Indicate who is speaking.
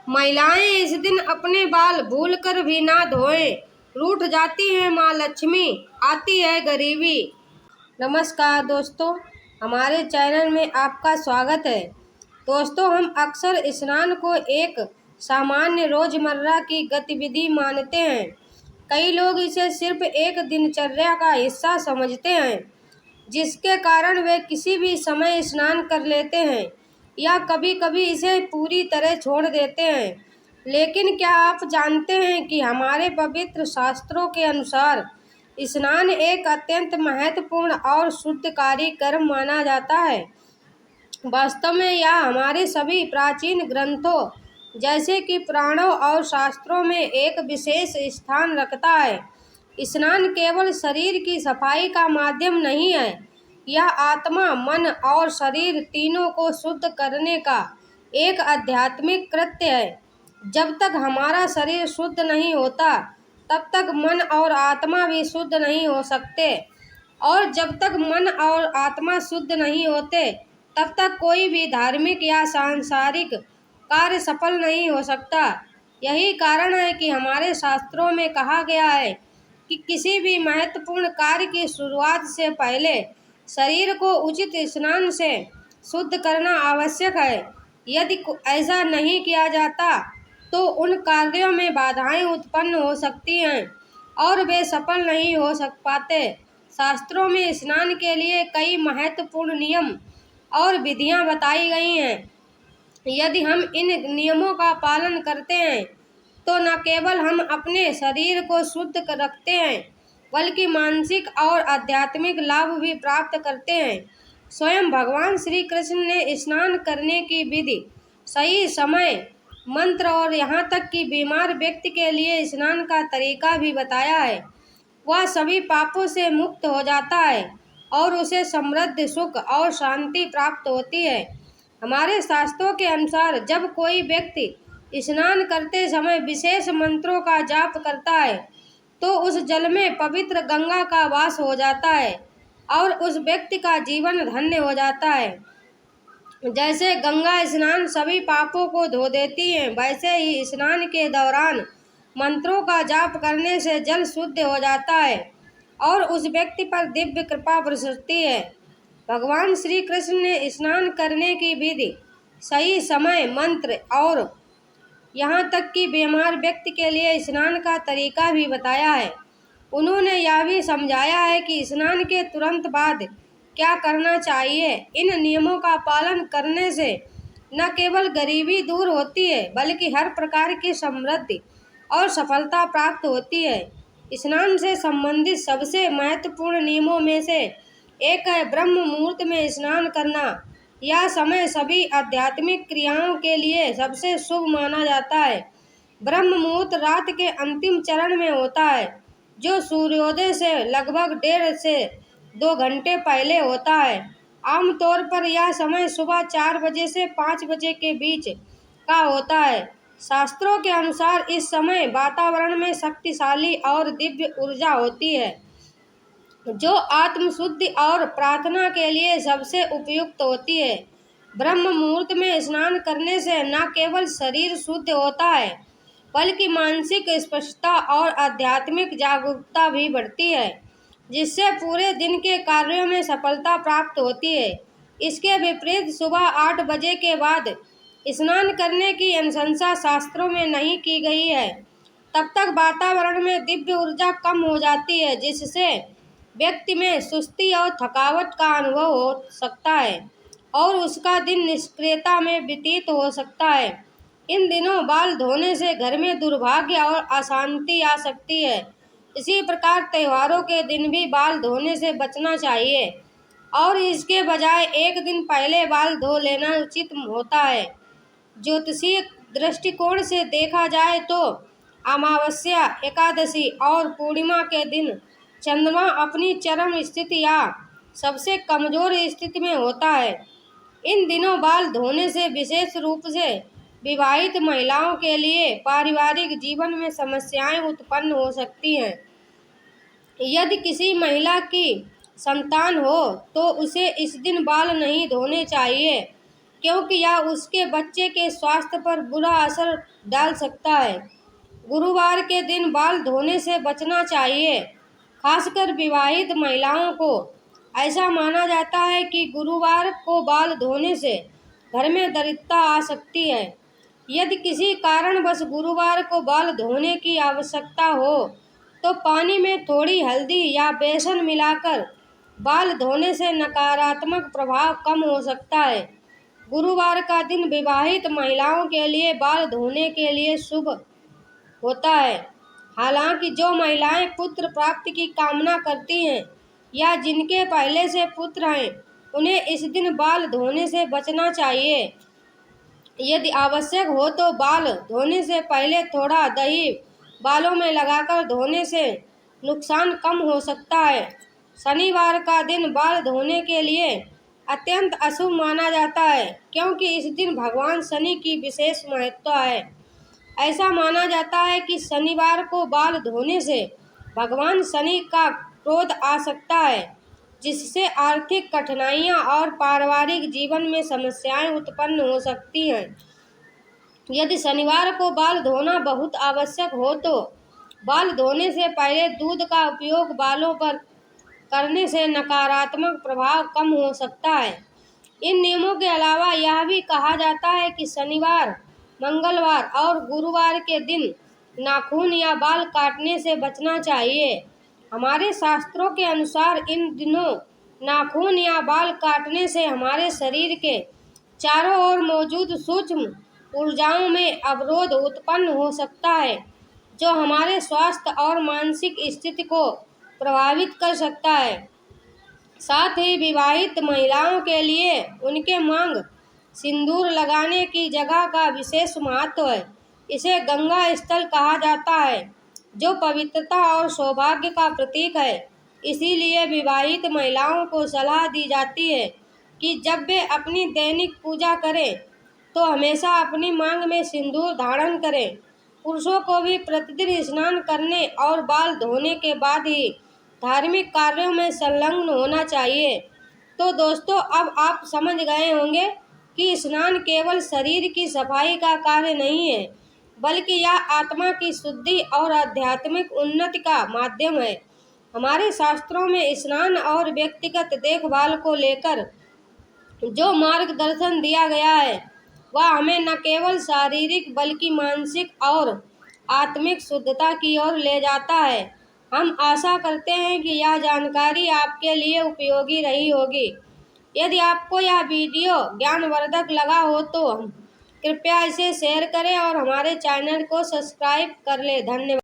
Speaker 1: महिलाएं इस दिन अपने बाल भूल कर भी ना धोएं, रूठ जाती है माँ लक्ष्मी, आती है गरीबी। नमस्कार दोस्तों, हमारे चैनल में आपका स्वागत है। दोस्तों, हम अक्सर स्नान को एक सामान्य रोजमर्रा की गतिविधि मानते हैं। कई लोग इसे सिर्फ एक दिनचर्या का हिस्सा समझते हैं, जिसके कारण वे किसी भी समय स्नान कर लेते हैं या कभी-कभी इसे पूरी तरह छोड़ देते हैं। लेकिन क्या आप जानते हैं कि हमारे पवित्र शास्त्रों के अनुसार स्नान एक अत्यंत महत्वपूर्ण और शुद्धकारी कर्म माना जाता है। वास्तव में यह हमारे सभी प्राचीन ग्रंथों जैसे कि पुराणों और शास्त्रों में एक विशेष स्थान रखता है। स्नान केवल शरीर की सफाई का माध्यम नहीं है, यह आत्मा, मन और शरीर तीनों को शुद्ध करने का एक आध्यात्मिक कृत्य है। जब तक हमारा शरीर शुद्ध नहीं होता, तब तक मन और आत्मा भी शुद्ध नहीं हो सकते, और जब तक मन और आत्मा शुद्ध नहीं होते, तब तक कोई भी धार्मिक या सांसारिक कार्य सफल नहीं हो सकता। यही कारण है कि हमारे शास्त्रों में कहा गया है कि किसी भी महत्वपूर्ण कार्य की शुरुआत से पहले शरीर को उचित स्नान से शुद्ध करना आवश्यक है। यदि ऐसा नहीं किया जाता तो उन कार्यों में बाधाएं उत्पन्न हो सकती हैं और वे सफल नहीं हो पाते। शास्त्रों में स्नान के लिए कई महत्वपूर्ण नियम और विधियां बताई गई हैं। यदि हम इन नियमों का पालन करते हैं तो न केवल हम अपने शरीर को शुद्ध रखते हैं, बल्कि मानसिक और आध्यात्मिक लाभ भी प्राप्त करते हैं। स्वयं भगवान श्री कृष्ण ने स्नान करने की विधि, सही समय, मंत्र और यहाँ तक कि बीमार व्यक्ति के लिए स्नान का तरीका भी बताया है। वह सभी पापों से मुक्त हो जाता है और उसे समृद्धि, सुख और शांति प्राप्त होती है। हमारे शास्त्रों के अनुसार जब कोई व्यक्ति स्नान करते समय विशेष मंत्रों का जाप करता है तो उस जल में पवित्र गंगा का वास हो जाता है और उस व्यक्ति का जीवन धन्य हो जाता है। जैसे गंगा स्नान सभी पापों को धो देती है, वैसे ही स्नान के दौरान मंत्रों का जाप करने से जल शुद्ध हो जाता है और उस व्यक्ति पर दिव्य कृपा बरसती है। भगवान श्री कृष्ण ने स्नान करने की विधि, सही समय, मंत्र और यहाँ तक कि बीमार व्यक्ति के लिए स्नान का तरीका भी बताया है। उन्होंने यह भी समझाया है कि स्नान के तुरंत बाद क्या करना चाहिए। इन नियमों का पालन करने से न केवल गरीबी दूर होती है, बल्कि हर प्रकार की समृद्धि और सफलता प्राप्त होती है। स्नान से संबंधित सबसे महत्वपूर्ण नियमों में से एक है ब्रह्म मुहूर्त में स्नान करना। यह समय सभी आध्यात्मिक क्रियाओं के लिए सबसे शुभ माना जाता है। ब्रह्म मुहूर्त रात के अंतिम चरण में होता है, जो सूर्योदय से लगभग 1.5 से 2 घंटे पहले होता है। आमतौर पर यह समय सुबह 4 बजे से 5 बजे के बीच का होता है। शास्त्रों के अनुसार इस समय वातावरण में शक्तिशाली और दिव्य ऊर्जा होती है, जो आत्म शुद्धि और प्रार्थना के लिए सबसे उपयुक्त होती है। ब्रह्म मुहूर्त में स्नान करने से न केवल शरीर शुद्ध होता है, बल्कि मानसिक स्पष्टता और आध्यात्मिक जागरूकता भी बढ़ती है, जिससे पूरे दिन के कार्यों में सफलता प्राप्त होती है। इसके विपरीत सुबह 8 बजे के बाद स्नान करने की अनुशंसा शास्त्रों में नहीं की गई है। तब तक वातावरण में दिव्य ऊर्जा कम हो जाती है, जिससे व्यक्ति में सुस्ती और थकावट का अनुभव हो सकता है और उसका दिन निष्क्रियता में व्यतीत हो सकता है। इन दिनों बाल धोने से घर में दुर्भाग्य और अशांति आ सकती है। इसी प्रकार त्योहारों के दिन भी बाल धोने से बचना चाहिए और इसके बजाय एक दिन पहले बाल धो लेना उचित होता है। ज्योतिषीय दृष्टिकोण से देखा जाए तो अमावस्या, एकादशी और पूर्णिमा के दिन चंद्रमा अपनी चरम स्थिति या सबसे कमजोर स्थिति में होता है। इन दिनों बाल धोने से विशेष रूप से विवाहित महिलाओं के लिए पारिवारिक जीवन में समस्याएं उत्पन्न हो सकती हैं। यदि किसी महिला की संतान हो तो उसे इस दिन बाल नहीं धोने चाहिए। क्योंकि यह उसके बच्चे के स्वास्थ्य पर बुरा असर डाल सकता है। गुरुवार के दिन बाल धोने से बचना चाहिए, खासकर विवाहित महिलाओं को। ऐसा माना जाता है कि गुरुवार को बाल धोने से घर में दरिद्रता आ सकती है। यदि किसी कारणवश गुरुवार को बाल धोने की आवश्यकता हो तो पानी में थोड़ी हल्दी या बेसन मिलाकर बाल धोने से नकारात्मक प्रभाव कम हो सकता है। गुरुवार का दिन विवाहित महिलाओं के लिए बाल धोने के लिए शुभ होता है। हालांकि जो महिलाएं पुत्र प्राप्ति की कामना करती हैं या जिनके पहले से पुत्र हैं, उन्हें इस दिन बाल धोने से बचना चाहिए। यदि आवश्यक हो तो बाल धोने से पहले थोड़ा दही बालों में लगाकर धोने से नुकसान कम हो सकता है। शनिवार का दिन बाल धोने के लिए अत्यंत अशुभ माना जाता है, क्योंकि इस दिन भगवान शनि की विशेष महत्व है। ऐसा माना जाता है कि शनिवार को बाल धोने से भगवान शनि का क्रोध आ सकता है, जिससे आर्थिक कठिनाइयां और पारिवारिक जीवन में समस्याएं उत्पन्न हो सकती हैं। यदि शनिवार को बाल धोना बहुत आवश्यक हो तो बाल धोने से पहले दूध का उपयोग बालों पर करने से नकारात्मक प्रभाव कम हो सकता है। इन नियमों के अलावा यह भी कहा जाता है कि शनिवार, मंगलवार और गुरुवार के दिन नाखून या बाल काटने से बचना चाहिए। हमारे शास्त्रों के अनुसार इन दिनों नाखून या बाल काटने से हमारे शरीर के चारों ओर मौजूद सूक्ष्म ऊर्जाओं में अवरोध उत्पन्न हो सकता है, जो हमारे स्वास्थ्य और मानसिक स्थिति को प्रभावित कर सकता है। साथ ही विवाहित महिलाओं के लिए उनके मांग सिंदूर लगाने की जगह का विशेष महत्व है। इसे गंगा स्थल कहा जाता है, जो पवित्रता और सौभाग्य का प्रतीक है। इसीलिए विवाहित महिलाओं को सलाह दी जाती है कि जब वे अपनी दैनिक पूजा करें तो हमेशा अपनी मांग में सिंदूर धारण करें। पुरुषों को भी प्रतिदिन स्नान करने और बाल धोने के बाद ही धार्मिक कार्यों में संलग्न होना चाहिए। तो दोस्तों, अब आप समझ गए होंगे कि स्नान केवल शरीर की सफाई का कार्य नहीं है, बल्कि यह आत्मा की शुद्धि और आध्यात्मिक उन्नति का माध्यम है। हमारे शास्त्रों में स्नान और व्यक्तिगत देखभाल को लेकर जो मार्गदर्शन दिया गया है, वह हमें न केवल शारीरिक बल्कि मानसिक और आत्मिक शुद्धता की ओर ले जाता है। हम आशा करते हैं कि यह जानकारी आपके लिए उपयोगी रही होगी। यदि आपको यह वीडियो ज्ञानवर्धक लगा हो तो कृपया इसे शेयर करें और हमारे चैनल को सब्सक्राइब कर लें। धन्यवाद।